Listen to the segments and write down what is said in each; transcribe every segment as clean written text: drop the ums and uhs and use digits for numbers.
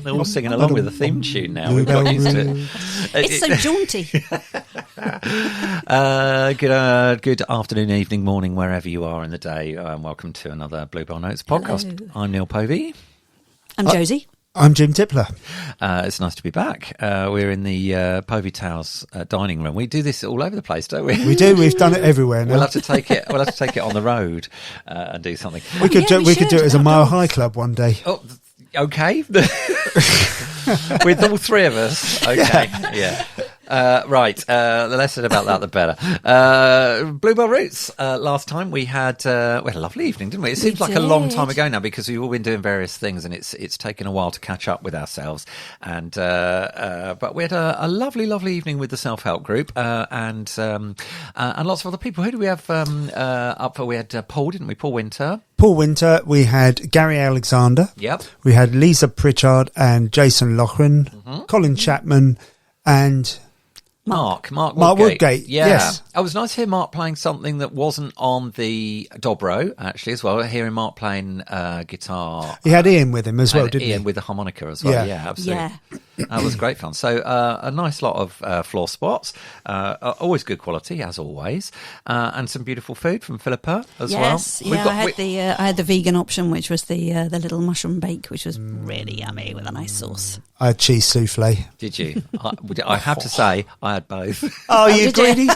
They're all singing along with the theme tune now. We've got used to it. It's so jaunty. Good afternoon, evening, morning, wherever you are in the day. Welcome to another Bluebell Notes podcast. Hello. I'm Neil Povey. I'm Josie. I'm Jim Tippler. It's nice to be back. We're in the Povey Towers dining room. We do this all over the place, don't we? We do. We've done it everywhere now. We'll have to take it. We'll have to take it on the road and do something. We could do it as a Mile High Club one day. Oh, okay. With all three of us. Okay. Yeah. Right. The less said about that, the better. Bluebell Roots. Last time we had a lovely evening, didn't we? It seems like a long time ago now because we've all been doing various things, and it's taken a while to catch up with ourselves. And but we had a lovely evening with the self-help group and lots of other people. Who do we have up for? We had Paul, didn't we? Paul Winter. Paul Winter. We had Gary Alexander. Yep. We had Lisa Pritchard and Jason Loughran. Mm-hmm. Colin Chapman and Mark Woodgate. Yeah. Yes. It was nice to hear Mark playing something that wasn't on the dobro, actually, as well. Hearing Mark playing guitar. He had Ian with him as well, didn't he? Ian with the harmonica as well. Yeah, absolutely. Yeah. That was great fun. So a nice lot of floor spots. Always good quality, as always. And some beautiful food from Philippa as well. Yes, yeah, I had the vegan option, which was the little mushroom bake, which was really yummy with a nice sauce. I had cheese souffle. Did you? I have to say, I had both. Oh, you greedy?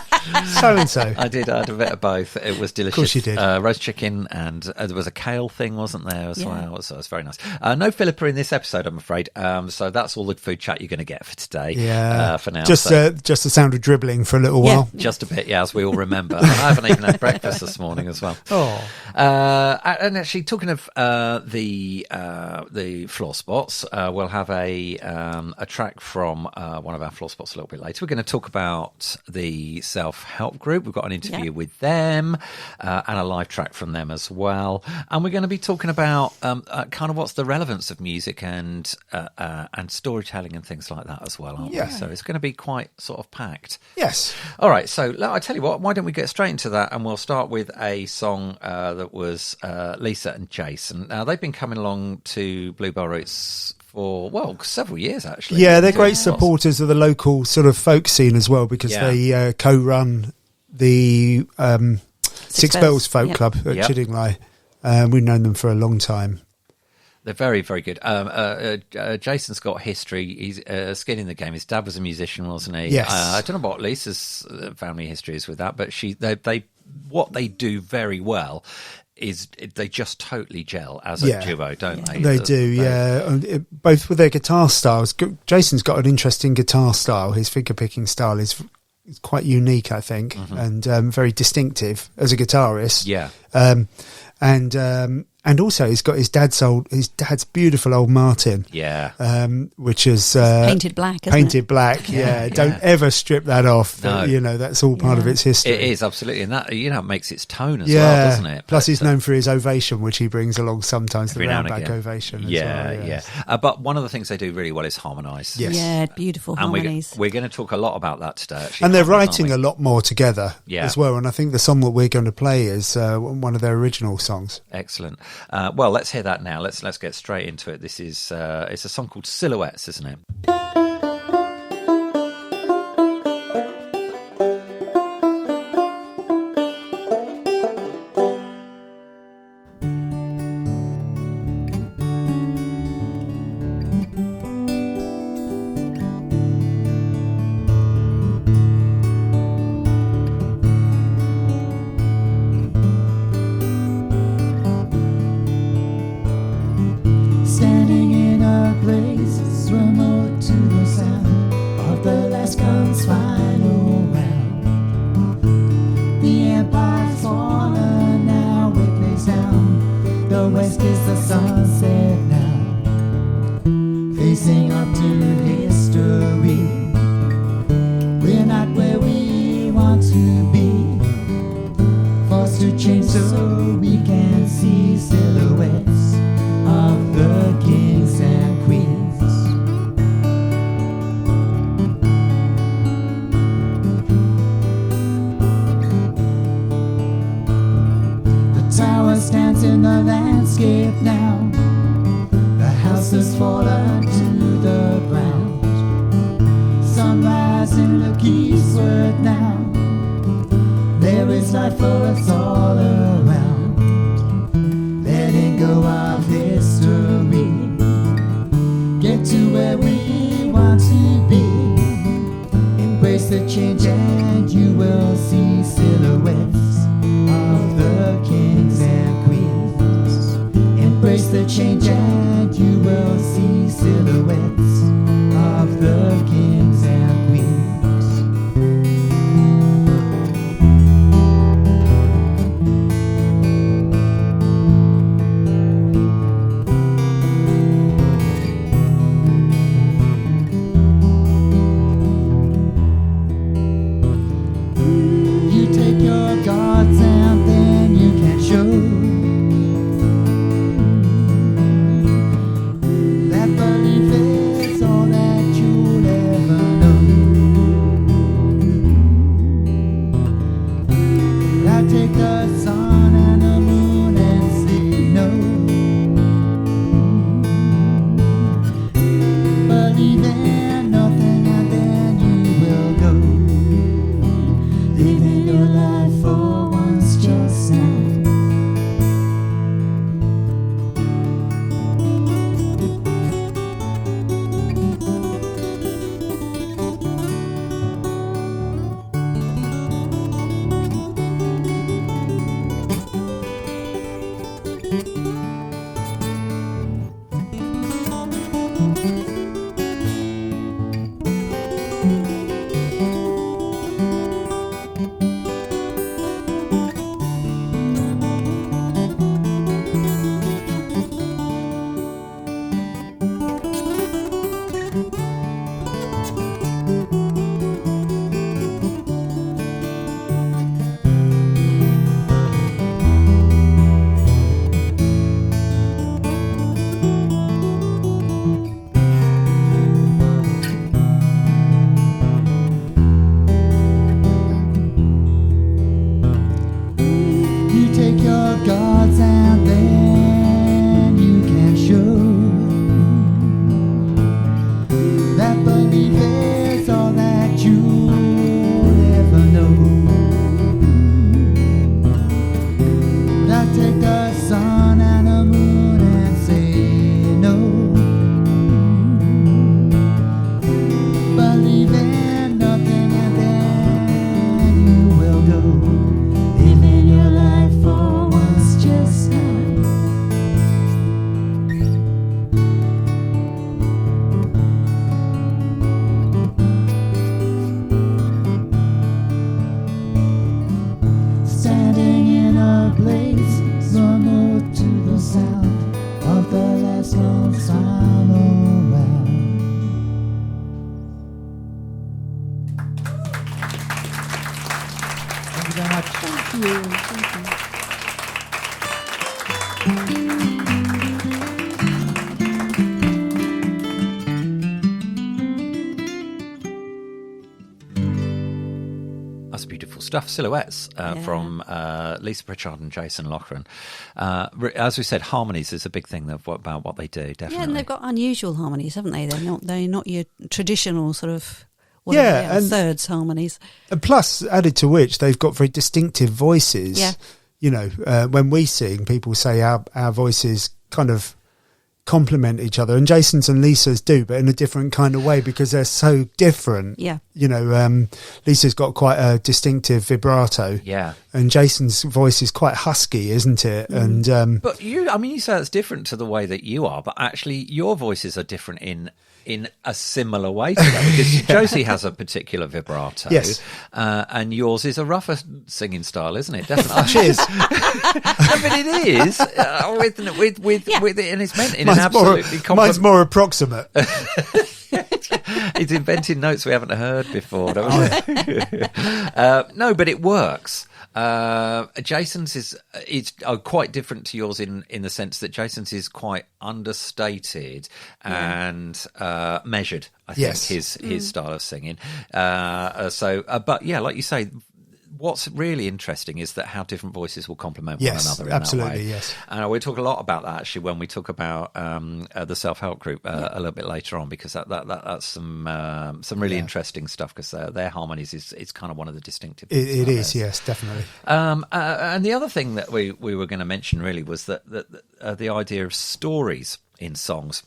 So-and-so. I did. I had a bit of both. It was delicious. Of course you did. Roast chicken, and there was a kale thing, wasn't there, as well? So it was very nice. No Philippa in this episode, I'm afraid. So that's all the food chat you're going to get for today. Yeah. For now. Just the sound of dribbling for a little while. Just a bit, yeah, as we all remember. And I haven't even had breakfast this morning as well. Oh. And actually, talking of the floor spots, we'll have a track from one of our floor spots a little bit later. We're going to talk about the self-help group. We've got an interview with them and a live track from them as well. And we're going to be talking about kind of what's the relevance of music and storytelling and things like that as well, aren't we? So it's going to be quite sort of packed. Yes. All right, so I tell you what, why don't we get straight into that, and we'll start with a song that was Lisa and Jason. Now, they've been coming along to Bluebell Roots for, several years, actually. Yeah, they're great supporters of the local sort of folk scene as well, because they co-run the Six Bells Folk Club at Chiddingly. We've known them for a long time. They're very, very good. Jason's got history. He's skin in the game. His dad was a musician, wasn't he? Yes. I don't know what Lisa's family history is with that, but what they do very well is they just totally gel as a duo, don't they? They do. Both with their guitar styles. Jason's got an interesting guitar style. His finger-picking style is quite unique, I think, and very distinctive as a guitarist. Yeah. And also he's got his dad's beautiful old Martin. Yeah. Which is painted black, isn't it? Black. Yeah. Don't ever strip that off. No. That's all part of its history. It is, absolutely. And that, it makes its tone as well, doesn't it? Plus he's known for his ovation, which he brings along sometimes, the roundback ovation as well. Yeah. But one of the things they do really well is harmonise. Yes. Yeah, beautiful harmonies. We're going to talk a lot about that today, actually. And they're writing a lot more together as well. And I think the song that we're going to play is one of their original songs. Excellent. Well, let's hear that now. Let's get straight into it. This is it's a song called Silhouettes, isn't it? Standing in a place remote to the sound of the last gun's final round. The empire's fallen, now it lays down. The west is the sunset now, facing up to history. We're not where we want to be, forced to change so we can see silhouettes of the kings and queens. The tower stands in the landscape now. The house house has fallen to the ground. Sunrise in the eastward now. There is life for us all around. Letting go of history. Get to where we want to be. Embrace the change and you will see silhouettes of the kings and queens. Embrace the change and you will see silhouettes of the kings and queens. You take your gods and then you can show that belief is all that you'll ever know. I take the sun and the moon and say no. Believe in nothing and then you will go. Living your life for once just now. You take your gods and then you can show that belief is all that you'll ever know. But I take the sun and the moon and say no. Believe in nothing and then you will go. Living your life for once just now. Standing in a place normal to the sound of the last known final round. Thank you very much. That's beautiful stuff. Silhouettes from Lisa Pritchard and Jason Loughran. As we said, harmonies is a big thing about what they do, definitely. Yeah, and they've got unusual harmonies, haven't they? They're not your traditional sort of and thirds harmonies. And plus, added to which, they've got very distinctive voices. Yeah. You know, when we sing, people say our voices kind of complement each other, and Jason's and Lisa's do, but in a different kind of way because they're so different. Yeah. You know, Lisa's got quite a distinctive vibrato. Yeah. And Jason's voice is quite husky, isn't it? And But you say it's different to the way that you are, but actually your voices are different in a similar way to that, because Josie has a particular vibrato, yes, and yours is a rougher singing style, isn't it? Definitely. cheers. No, but it is and it's meant in an absolutely mine's more approximate. He's inventing notes we haven't heard before. No, but it works. Jason's is quite different to yours in the sense that Jason's is quite understated and measured. I think his style of singing. But yeah, like you say, what's really interesting is that how different voices will complement one another in absolutely, that way. yes. And we talk a lot about that actually when we talk about the self-help group a little bit later on, because that's some really interesting stuff, because their harmonies is kind of one of the distinctive things. It is, yes, definitely. And the other thing that we were going to mention really was that the idea of stories in songs.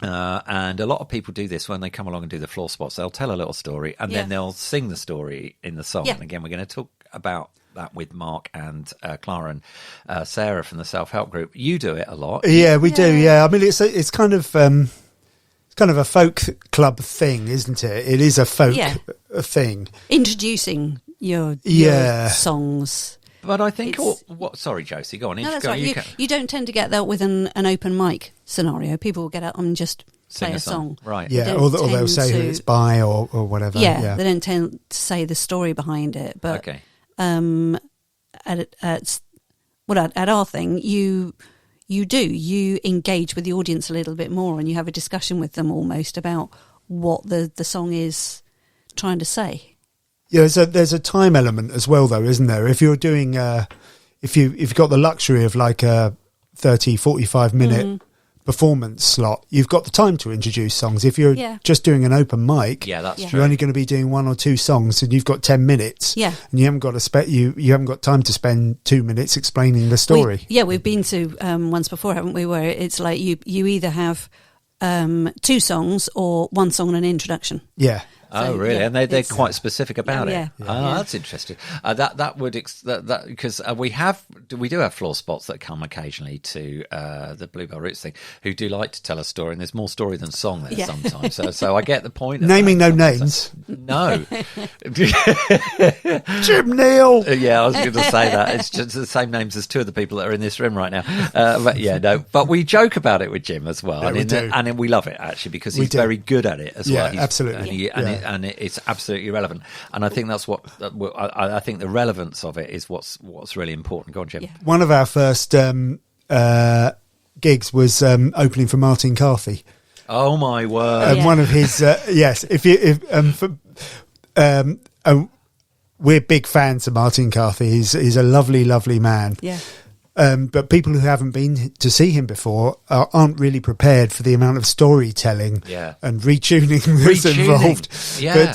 And a lot of people do this when they come along and do the floor spots. They'll tell a little story and then they'll sing the story in the song. Yeah. And again, we're going to talk about that with Mark and Clara and Sarah from the self-help group. You do it a lot. Yeah, we do. Yeah, I mean, it's kind of a folk club thing, isn't it? It is a folk thing. Introducing your songs. But I think sorry, Josie, go on. No, that's right. You don't tend to get that with an open mic scenario. People will get out and just play a song. Right. Yeah, or they'll say who it's by or whatever. Yeah, they don't tend to say the story behind it. But at our thing, you engage with the audience a little bit more, and you have a discussion with them almost about what the song is trying to say. Yeah, there's a time element as well, though, isn't there? If you're doing, if you've got the luxury of like a 30, 45 minute performance slot, you've got the time to introduce songs. If you're just doing an open mic, that's you're only going to be doing 1 or 2 songs, and you've got 10 minutes. Yeah, and you haven't got you haven't got time to spend 2 minutes explaining the story. We've been to once before, haven't we? Where it's like you either have 2 songs or 1 song and an introduction. Yeah. Oh, really? And they're quite specific about it. Yeah. That's interesting. That would because we do have floor spots that come occasionally to the Bluebell Roots thing, who do like to tell a story, and there's more story than song there sometimes. So I get the point. Naming no names. No. Jim Neal. Yeah, I was going to say that. It's just the same names as 2 of the people that are in this room right now. But we joke about it with Jim as well, and we love it actually, because he's very good at it as well. Yeah, absolutely. And it's absolutely relevant, and I think that's what I think the relevance of it is what's really important. Go on, Jim. One of our first gigs was opening for Martin Carthy. Oh my word! One of his we're big fans of Martin Carthy. He's a lovely, lovely man. Yeah. But people who haven't been to see him before aren't really prepared for the amount of storytelling and retuning that's involved. Yeah.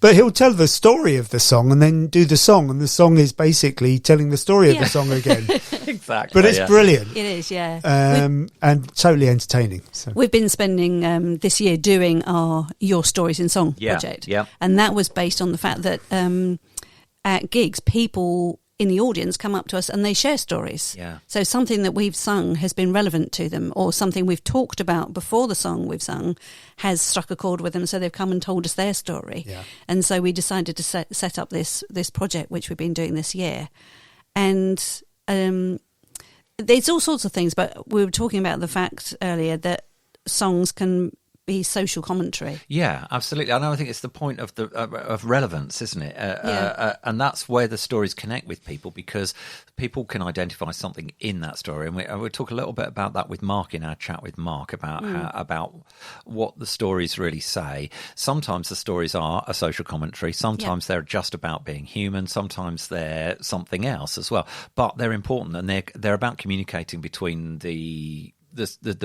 But he'll tell the story of the song and then do the song, and the song is basically telling the story of the song again. Exactly. But it's brilliant. It is, yeah. And totally entertaining. So. We've been spending this year doing our Your Stories in Song project. Yeah. And that was based on the fact that at gigs, people in the audience come up to us and they share stories. Yeah. So something that we've sung has been relevant to them, or something we've talked about before the song we've sung has struck a chord with them, so they've come and told us their story. Yeah. And so we decided to set up this project, which we've been doing this year. And there's all sorts of things, but we were talking about the fact earlier that songs can be social commentary. Yeah, absolutely. I think it's the point of of relevance, isn't it? And that's where the stories connect with people, because people can identify something in that story. And we'll talk a little bit about that with Mark in our chat with Mark about about what the stories really say. Sometimes the stories are a social commentary. Sometimes they're just about being human. Sometimes they're something else as well. But they're important, and they're about communicating between the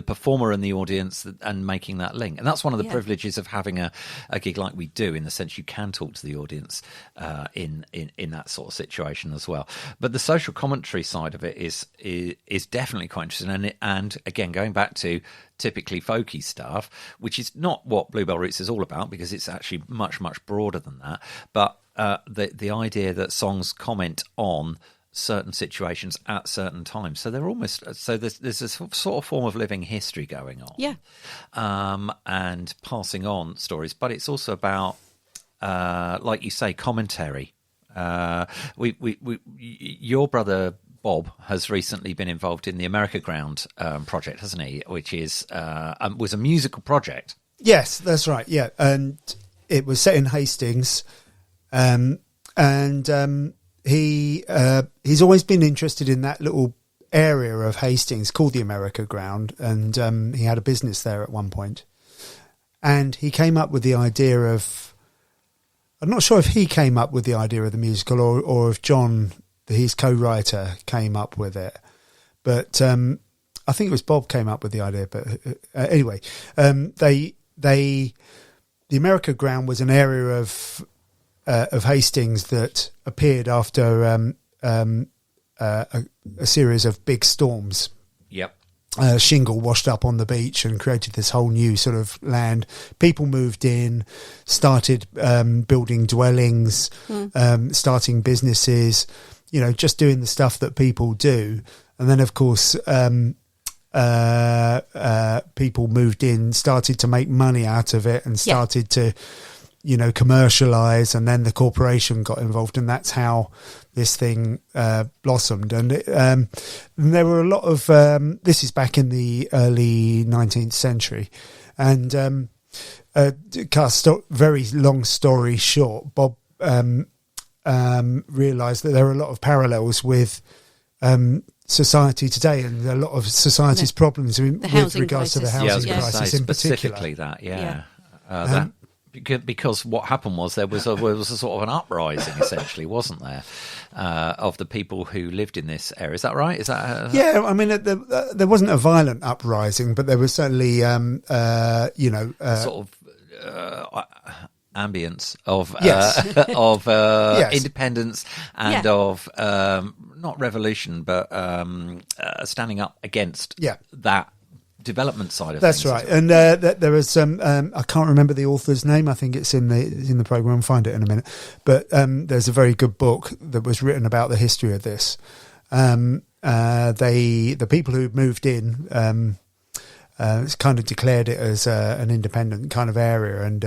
performer and the audience, and making that link. And that's one of the privileges of having a gig like we do, in the sense you can talk to the audience in that sort of situation as well. But the social commentary side of it is definitely quite interesting. And again, going back to typically folky stuff, which is not what Bluebell Roots is all about, because it's actually much, much broader than that. But the idea that songs comment on certain situations at certain times, so they're almost there's a sort of form of living history going on, and passing on stories. But it's also about, like you say, commentary. Your brother Bob has recently been involved in the America Ground project, hasn't he? Which is was a musical project. Yes, that's right. Yeah, and it was set in Hastings, he's always been interested in that little area of Hastings called the America Ground, and he had a business there at one point. And he came up with the idea of I'm not sure if he came up with the idea of the musical or if John, his co-writer, came up with it. But I think it was Bob came up with the idea. But anyway, the America Ground was an area of Hastings that appeared after a series of big storms. Yep. Shingle washed up on the beach and created this whole new sort of land. People moved in, started building dwellings, starting businesses, just doing the stuff that people do. And then, of course, people moved in, started to make money out of it and started to, commercialise, and then the corporation got involved, and that's how this thing blossomed. And there were a lot of this is back in the early 19th century, and very long story short, Bob realised that there are a lot of parallels with society today and a lot of society's problems with regards to the housing crisis in specifically particular. Because what happened was there was a sort of an uprising, essentially, wasn't there, of the people who lived in this area? Is that right? Is that yeah? I mean, there wasn't a violent uprising, but there was certainly, sort of ambience of independence and of not revolution, but standing up against that development side of things. That's right. And there was I can't remember the author's name. I think it's in the program. I'll find it in a minute. But there's a very good book that was written about the history of this. The people who moved in kind of declared it as an independent kind of area, and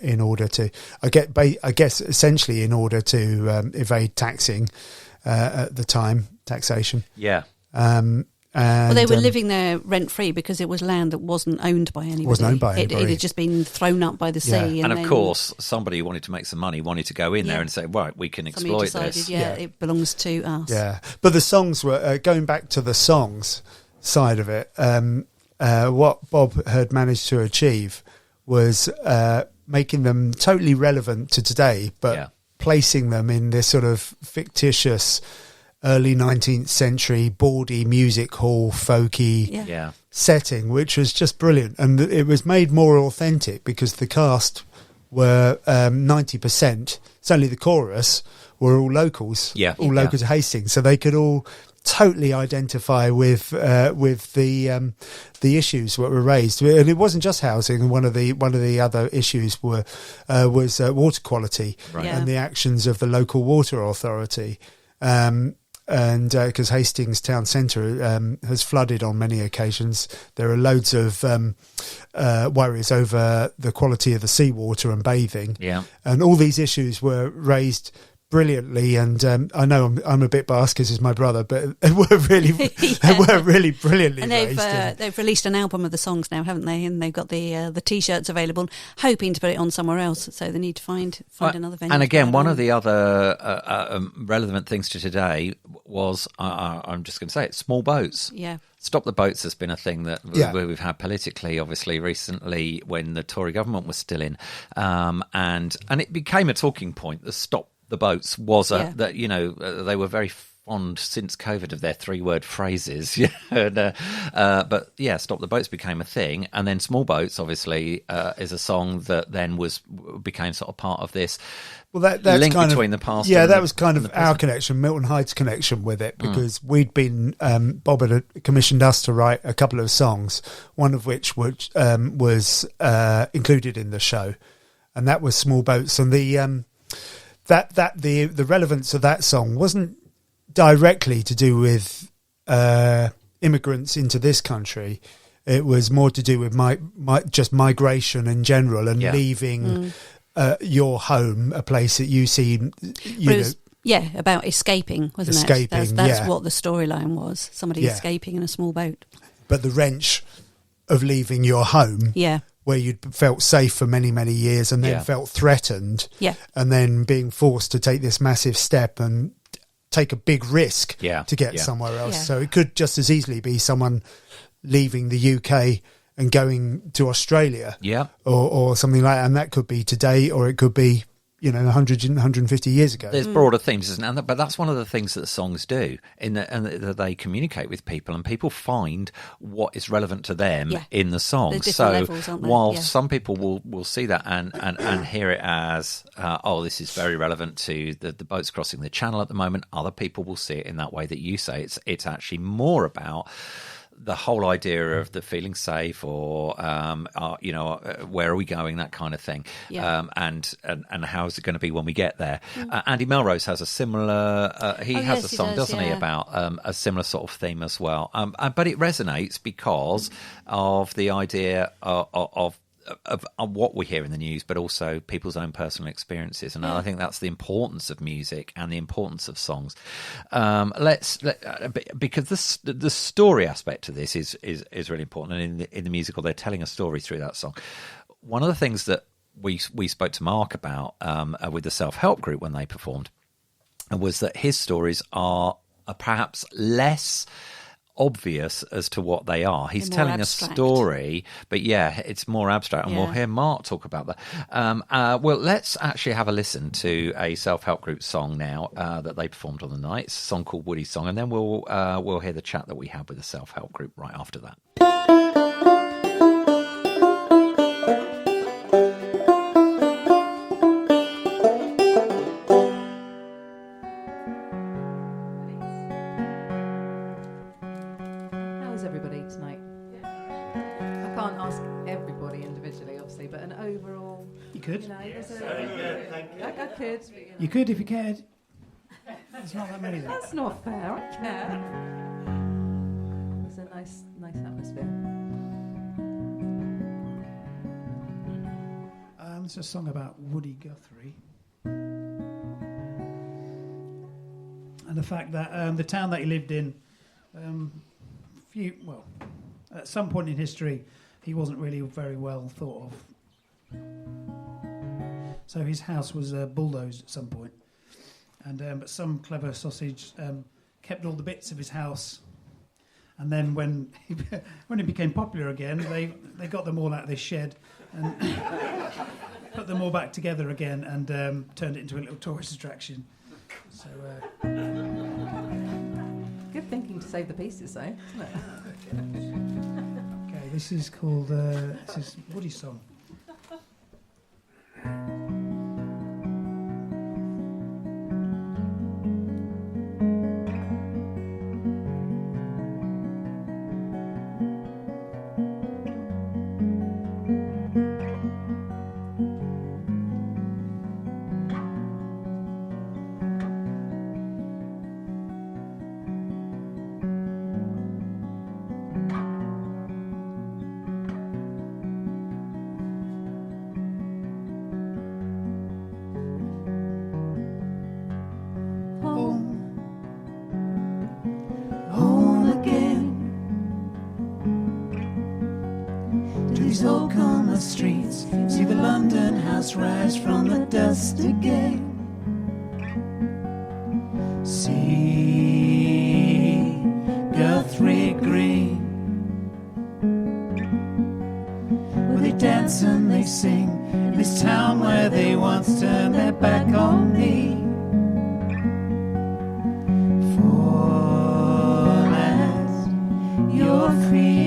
in order to, I guess, essentially in order to evade taxing at the time, taxation. Yeah. Well, they were living there rent-free because it was land that wasn't owned by anybody. Wasn't owned by anybody. It had just been thrown up by the sea. And of course, somebody who wanted to make some money wanted to go in there and say, right, we can exploit decided, this. It belongs to us. Yeah, but the songs were, going back to the songs side of it, what Bob had managed to achieve was making them totally relevant to today, but placing them in this sort of fictitious early 19th century bawdy music hall folky setting, which was just brilliant. And it was made more authentic because the cast were 90%, certainly the chorus, were all locals, locals of Hastings, so they could all totally identify with the issues that were raised. And it wasn't just housing. One of the other issues was water quality and the actions of the local water authority. And because Hastings town centre has flooded on many occasions, there are loads of worries over the quality of the seawater and bathing. Yeah. And all these issues were raised brilliantly, and I know I'm a bit biased because he's my brother, but they were really brilliantly and they've released an album of the songs now, haven't they? And they've got the t-shirts available, hoping to put it on somewhere else, so they need to find another venue. And again, one of the other relevant things to today was, I'm just going to say it, small boats. Stop the boats has been a thing that we've had politically, obviously, recently when the Tory government was still in, and it became a talking point. The stop the boats was that they were very fond since COVID of their 3-word phrases. But stop the boats became a thing, and then small boats obviously is a song that then became sort of part of this. Well, that's link kind between the past. Yeah, that was kind of our connection, Milton Hyde's connection with it, because we'd been Bob had commissioned us to write a couple of songs, one of which was included in the show, and that was Small Boats, and the relevance of that song wasn't directly to do with immigrants into this country. It was more to do with just migration in general and leaving your home, a place that you see, about escaping, wasn't it? That's what the storyline was. Somebody escaping in a small boat. But the wrench of leaving your home, where you'd felt safe for many, many years and then felt threatened, and then being forced to take this massive step and take a big risk to get somewhere else. So it could just as easily be someone leaving the UK and going to Australia, Yeah. or something like that. And that could be today, or it could be, 100, 150 years ago. There's broader themes, isn't it? But that's one of the things that songs do, and that they communicate with people, and people find what is relevant to them in the song. There's So different levels, aren't there? while Yeah. some people will see that and hear it as, this is very relevant to the boats crossing the channel at the moment, other people will see it in that way that you say. It's actually more about the whole idea of the feeling safe, or where are we going, that kind of thing, and how is it going to be when we get there. Andy Melrose has a similar he has a song, doesn't he, about a similar sort of theme as well, but it resonates because of the idea of what we hear in the news, but also people's own personal experiences, and I think that's the importance of music and the importance of songs. Because the story aspect of this is really important, and in the musical, they're telling a story through that song. One of the things that we spoke to Mark about with the self-help group when they performed was that his stories are perhaps less obvious as to what they are. He's telling abstract. a story, but it's more abstract, and we'll hear Mark talk about that. Well, let's actually have a listen to a self-help group song now that they performed on the night. It's a song called Woody's Song, and then we'll hear the chat that we had with the self-help group right after that. You could if you cared. There's not that many there. That's not fair. I care. It's a nice atmosphere. It's a song about Woody Guthrie and the fact that the town that he lived in, at some point in history, he wasn't really very well thought of. So his house was bulldozed at some point, and but some clever sausage kept all the bits of his house, and then when he became popular again, they got them all out of this shed and put them all back together again, and turned it into a little tourist attraction. So good thinking to save the pieces, though, isn't it? okay, this is called Woody's Song. Streets, see the London house rise from the dust again. See Guthrie Green, where they dance and they sing, in this town where they once turned their back on me. Fall at your feet.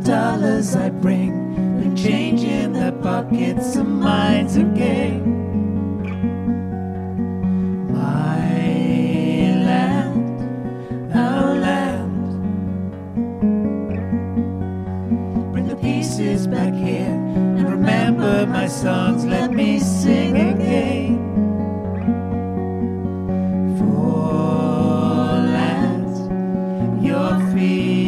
Dollars I bring change in their pockets of minds again. My land, our land, bring the pieces back here and remember my songs, let me sing again. Fall at your feet.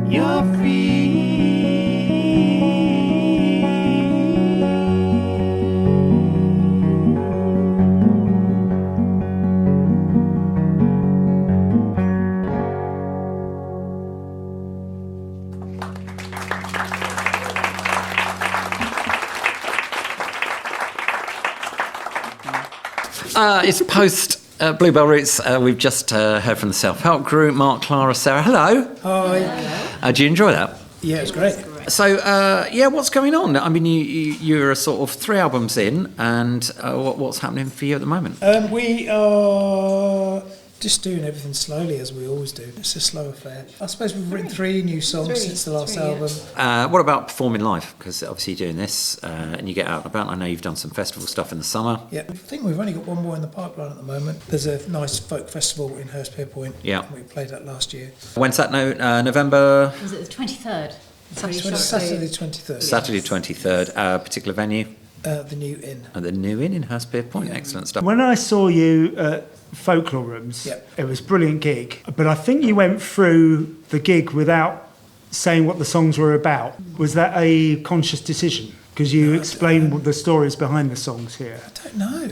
Your feet. It's post Bluebell Roots. We've just heard from the self-help group, Mark, Clara, Sarah. Hello. Hi. Do you enjoy that? Yeah, it's great. So, what's going on? I mean, you're sort of 3 albums in, and what's happening for you at the moment? We are just doing everything slowly, as we always do. It's a slow affair. I suppose we've written 3 new songs since the last album. What about performing live? Because obviously you're doing this, and you get out and about. I know you've done some festival stuff in the summer. Yeah, I think we've only got one more in the pipeline at the moment. There's a nice folk festival in Hurstpierpoint. Yeah. We played that last year. When's that? November? Was it the 23rd? Saturday 23rd. Saturday 23rd. Particular venue? The New Inn. The New Inn in Hurstpierpoint. Yeah. Excellent stuff. When I saw you at Folklore Rooms, it was a brilliant gig. But I think you went through the gig without saying what the songs were about. Was that a conscious decision? Because you explained the stories behind the songs here. I don't know.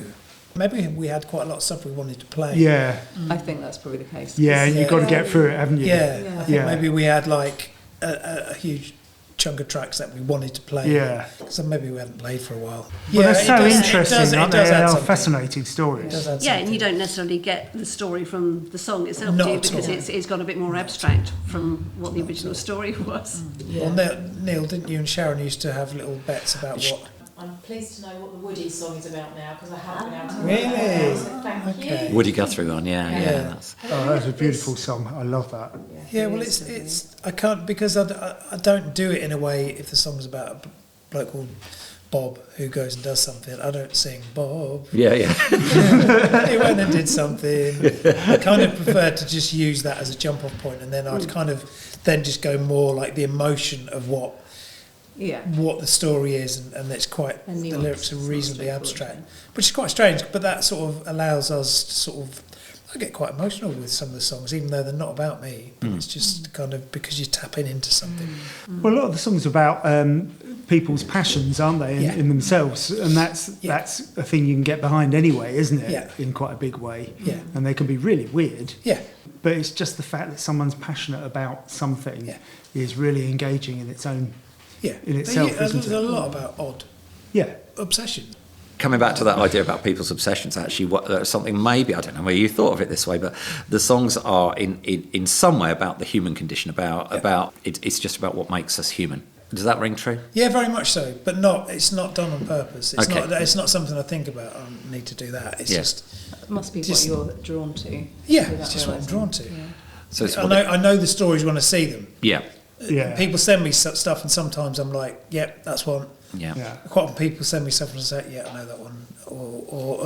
Maybe we had quite a lot of stuff we wanted to play. Yeah. I think that's probably the case. Yeah, and you've got to get through it, haven't you? Yeah, I think maybe we had like a huge chunk of tracks that we wanted to play. Yeah. So maybe we hadn't played for a while. Well, they're so it interesting, aren't they? add They are something. fascinating stories. Yeah, and you don't necessarily get the story from the song itself, Not do you? at Because all. it's got a bit more abstract from what the original story was. Well, Neil, didn't you and Sharon used to have little bets about what? I'm pleased to know what the Woody song is about now because I haven't been able to Really? remember. So thank you. Woody Guthrie one, yeah. That's, Oh, that's a beautiful song. I love that. Yeah, well, it's I can't because I don't do it in a way. If the song's about a bloke called Bob who goes and does something, I don't sing Bob. yeah. He went and did something. I kind of prefer to just use that as a jump off point, and then I'd kind of then just go more like the emotion of what the story is, and it's quite the lyrics are reasonably abstract, which is quite strange, but that sort of allows us to sort of I get quite emotional with some of the songs, even though they're not about me, but it's just kind of because you're tapping into something. Well, a lot of the songs are about people's passions, aren't they, in themselves, and that's a thing you can get behind anyway, isn't it? Yeah. In quite a big way. Yeah. And they can be really weird. Yeah. But it's just the fact that someone's passionate about something is really engaging in its own. Yeah. In itself, isn't there's it? a lot about odd obsession. Coming back to that idea about people's obsessions, actually, something maybe, I don't know whether you thought of it this way, but the songs are in some way about the human condition, about it's just about what makes us human. Does that ring true? Yeah, very much so, but it's not done on purpose. It's not something I think about. I need to do that. It's just It must be what you're drawn to. Yeah, it's just what I'm drawn to. Yeah. So it's I know the stories when I see them. Yeah. Yeah. People send me stuff, and sometimes I'm like, "Yep, that's one." Yeah. Quite often people send me stuff and I say, "Yeah, I know that one,"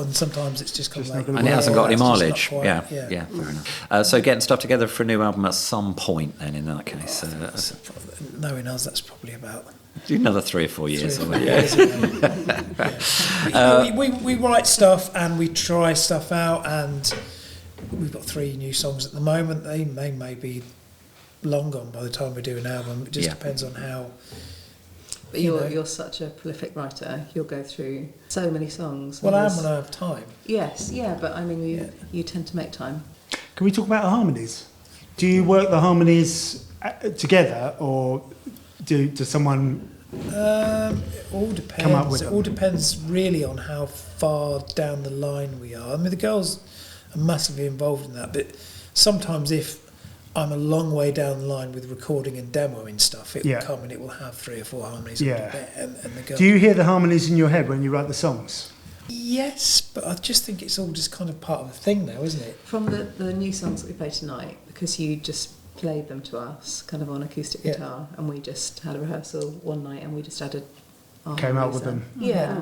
and sometimes it's just kind of like, and it hasn't got any it's just not mileage. quite- Yeah, fair enough. So getting stuff together for a new album at some point, then in that case, knowing us, that's probably about another 3 or 4 years. 3 or 4 years ago. We write stuff and we try stuff out, and we've got 3 new songs at the moment. They may be long gone by the time we do an album. It just depends on how. But you're such a prolific writer. You'll go through so many songs. Well, I am when I have time. Yes, but I mean, you tend to make time. Can we talk about the harmonies? Do you work the harmonies together, or does someone it all depends. come up with it them? all depends really on how far down the line we are. I mean, the girls are massively involved in that, but sometimes if I'm a long way down the line with recording and demoing stuff, it will come and it will have 3 or 4 harmonies under there, and the girls. Do you hear the harmonies in your head when you write the songs? Yes, but I just think it's all just kind of part of the thing now, isn't it? From the new songs that we played tonight, because you just played them to us kind of on acoustic guitar, and we just had a rehearsal one night and we just added our Came out harmonies with in. them. Yeah.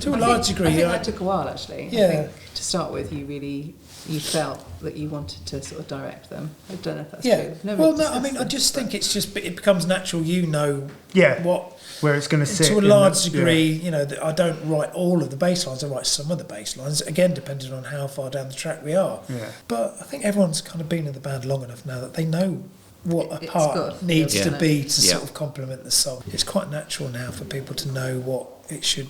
To a large degree, I think that took a while actually. Yeah. I think to start with, you felt that you wanted to sort of direct them. I don't know if that's true. Well, no, I mean, I just think it's just it becomes natural. What where it's going to sit to a large degree. That I don't write all of the bass lines. I write some of the bass lines. Again, depending on how far down the track we are. Yeah. But I think everyone's kind of been in the band long enough now that they know what a It's part good. needs to be to Yeah. sort of complement the song. It's quite natural now for people to know what it should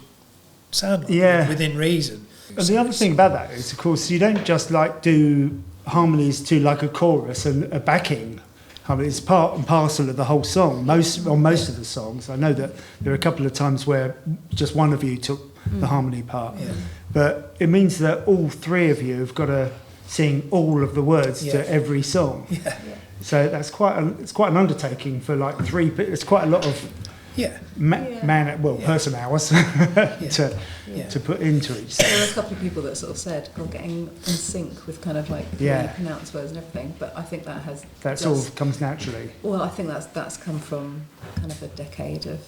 sound like within reason. And the other thing about that is, of course, you don't just do harmonies to like a chorus and a backing. I mean, it's part and parcel of the whole song. Most of the songs, I know that there are a couple of times where just one of you took the harmony part. Yeah. But it means that all three of you have got to sing all of the words to every song. Yeah. So that's it's quite an undertaking for like three. It's quite a lot of person hours to put into each. So there were a couple of people that sort of said, getting in sync with kind of like the way you pronounce words and everything. But I think that sort of comes naturally. Well, I think that's come from kind of a decade of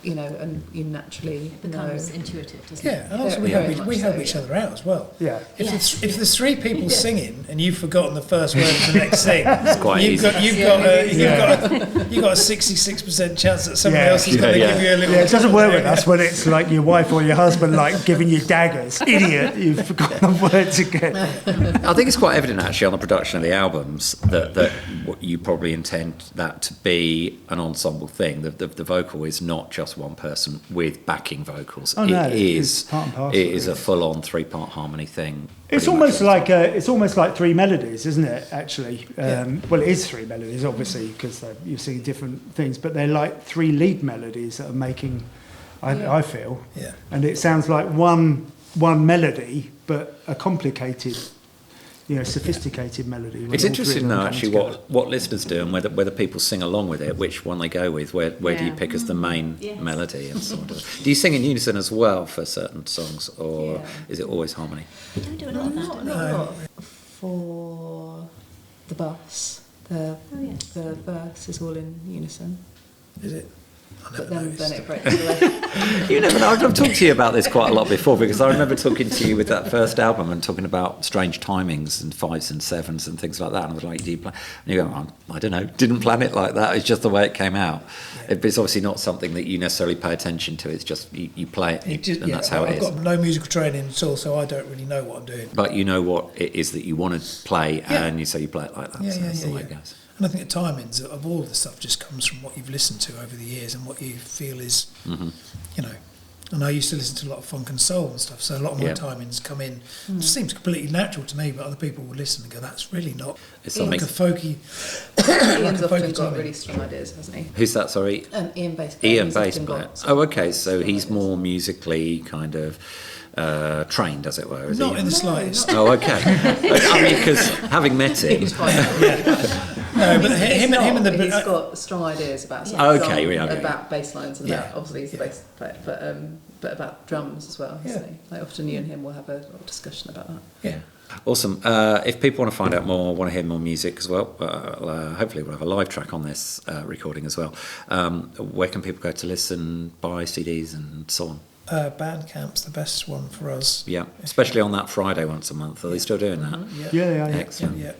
you know, and you naturally It becomes intuitive, doesn't it? Yeah, and also we help each other out as well. Yeah. If there's three people singing and you've forgotten the first word of the next thing, it's quite you've got a 66% chance that someone else is going to give you a little. Yeah, it doesn't work with us when it's like your wife or your husband like giving you daggers. Idiot, you've forgotten the words again. I think it's quite evident actually on the production of the albums that what you probably intend that to be an ensemble thing. The vocal is not just one person with backing vocals. It is a full-on three-part harmony thing. It's almost like three melodies, isn't it? Actually, well, it is three melodies, obviously, because you're singing different things. But they're like three lead melodies that are making. I feel, and it sounds like one melody, but a complicated. Sophisticated melody. It's interesting though, actually, what listeners do and whether people sing along with it, which one they go with, where do you pick as the main melody and sort of. Do you sing in unison as well for certain songs, or is it always harmony? We don't do a lot of that. No. For the bus, the verse is all in unison. Is it? But then it breaks away. You never know. I've talked to you about this quite a lot before, because I remember talking to you with that first album and talking about strange timings and 5s and 7s and things like that. And I was like, do you plan? And you go, I don't know, didn't plan it like that. It's just the way it came out. It's obviously not something that you necessarily pay attention to. It's just you play it, and that's how it is. I've got no musical training at all, so I don't really know what I'm doing. But you know what it is that you want to play, and you play it like that. So that's the way it goes. And I think the timings of all the stuff just comes from what you've listened to over the years and what you feel is, And I used to listen to a lot of funk and soul and stuff, so a lot of my timings come in. It just seems completely natural to me, but other people will listen and go, that's really not. It's like a folky. Ian's often got really strong ideas, hasn't he? Who's that, sorry? Ian bass player. Oh, okay, so he's more musically kind of trained, as it were, is not he? In the slightest. Oh, okay. I mean, because having met him... No, but him and the... He's got strong ideas about about bass lines and that. Obviously, he's a bass player, but about drums as well, isn't he? Like often you and him will have a little discussion about that. Yeah. Awesome. If people want to find out more, want to hear more music as well, hopefully we'll have a live track on this recording as well. Where can people go to listen, buy CDs and so on? Bandcamp's the best one for us. Yeah, especially on that Friday once a month. Are they still doing that? Yeah. Excellent. Yeah.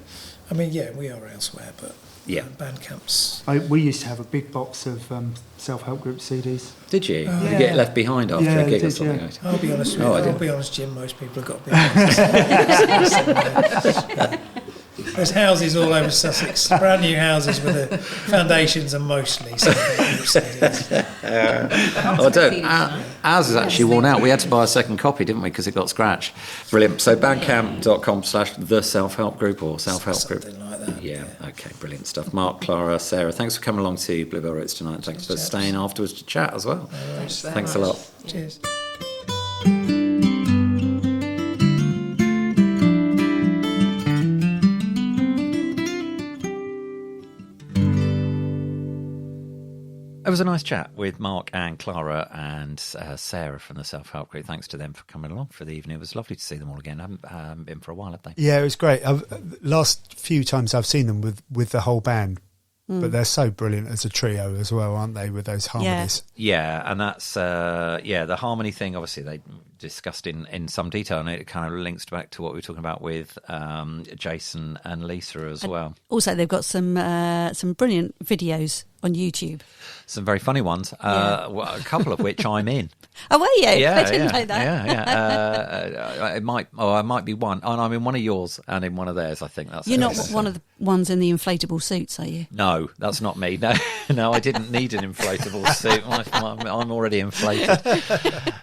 I mean, we are elsewhere, but Bandcamp's... We used to have a big box of self-help group CDs. Did you? Did you get left behind after a gig or something? Yeah. I'll be honest with you. I'll be honest, Jim, most people have got big boxes. There's houses all over Sussex, brand new houses with the foundations and mostly self-help CDs. Ours is actually worn out. We had to buy a second copy, didn't we, because it got scratched. Brilliant. So bandcamp.com/the self-help group or self-help group. Something like that. Yeah, okay, brilliant stuff. Mark, Clara, Sarah, thanks for coming along to Bluebell Notes tonight. Thanks for staying afterwards to chat as well. Thanks a lot. Cheers. It was a nice chat with Mark and Clara and Sarah from the Self-Help Group. Thanks to them for coming along for the evening. It was lovely to see them all again. I haven't been for a while, have they? Yeah, it was great. Last few times I've seen them with the whole band, but they're so brilliant as a trio as well, aren't they, with those harmonies? Yeah, and that's, the harmony thing, obviously, they discussed in some detail, and it kind of links back to what we were talking about with Jason and Lisa as well. Also, they've got some brilliant videos on YouTube. Some very funny ones, a couple of which I'm in. Oh, were you? Yeah, I didn't know that. Yeah. I might be one. Oh, and I'm in one of yours and in one of theirs, I think. You're not one of the ones in the inflatable suits, are you? No, that's not me. No, I didn't need an inflatable suit. I'm already inflated.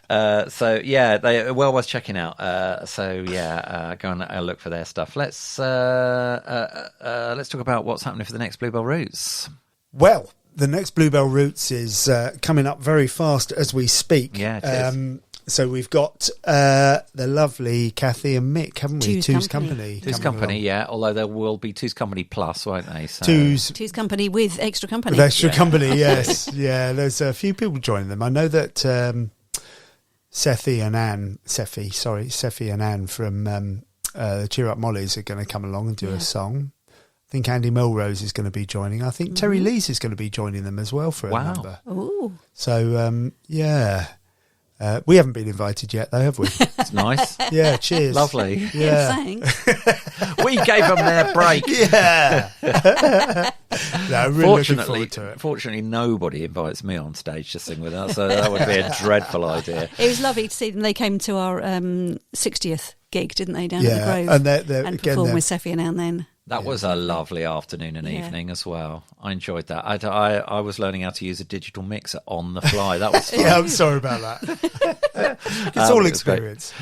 They're well worth checking out. Go and look for their stuff. Let's talk about what's happening for the next Bluebell Roots. Well, the next Bluebell Roots is coming up very fast as we speak. Yeah, it is. So we've got the lovely Kathy and Mick, haven't we? Two's Company. Two's Company, yeah. Although there will be Two's Company Plus, won't they? So. Two's Company with extra company. With extra company, yes. Yeah, there's a few people joining them. I know that Seffi and Anne from Cheer Up Mollies are going to come along and do a song. I think Andy Melrose is going to be joining. I think Terry Lees is going to be joining them as well for a number. Ooh. So, we haven't been invited yet, though, have we? It's nice. Yeah, cheers. Lovely. Yeah. Thanks. We gave them their break. Yeah. No, I'm really looking forward to it. Fortunately, nobody invites me on stage to sing with us, so that would be a dreadful idea. It was lovely to see them. They came to our 60th gig, didn't they, down at the Grove? And performed with Seffi and Anne then. That was a lovely afternoon and evening as well. I enjoyed that. I was learning how to use a digital mixer on the fly. That was fun. Yeah, I'm sorry about that. It's all experience.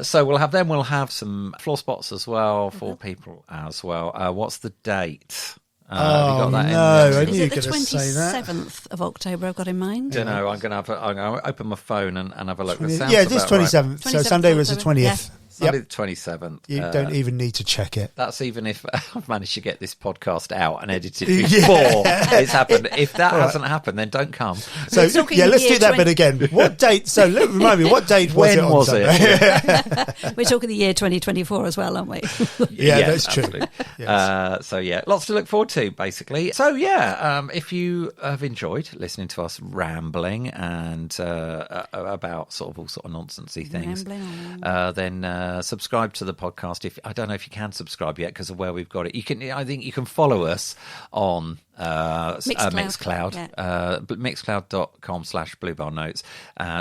So we'll have them. We'll have some floor spots as well for people as well. What's the date? I knew you were going to say that. 27th of October I've got in mind. Don't know. I'm going to open my phone and have a look. Yeah, it is 27th. Right. So Sunday was the 20th. Yeah. Sunday the 27th. You don't even need to check it. That's even if I've managed to get this podcast out and edited before it's happened. If that hasn't happened, then don't come. So let's do that bit again. What date? So remind me, what date was it on was Sunday? it? We're talking the year 2024 as well, aren't we? Yeah, that's true. Yes. So lots to look forward to, basically. So if you have enjoyed listening to us rambling and about all sort of nonsensy things, then subscribe to the podcast. I don't know if you can subscribe yet because of where we've got it. I think you can follow us on Mixcloud, mixcloud.com/Bluebell Notes.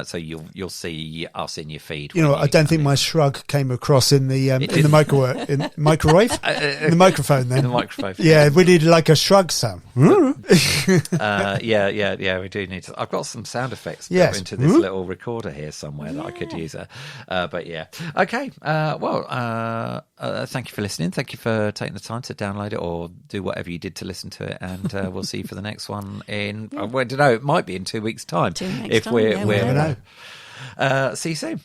So you'll see us in your feed. You know, I don't think my shrug came across in the microwave, in the microphone. Then in the microphone. Yeah, we need like a shrug sound. Yeah. We do need to. I've got some sound effects built into this little recorder here somewhere that I could use. But yeah, okay. Thank you for listening. Thank you for taking the time to download it or do whatever you did to listen to it. And we'll see you for the next one in. I don't know. It might be in 2 weeks' time. If we're see you soon.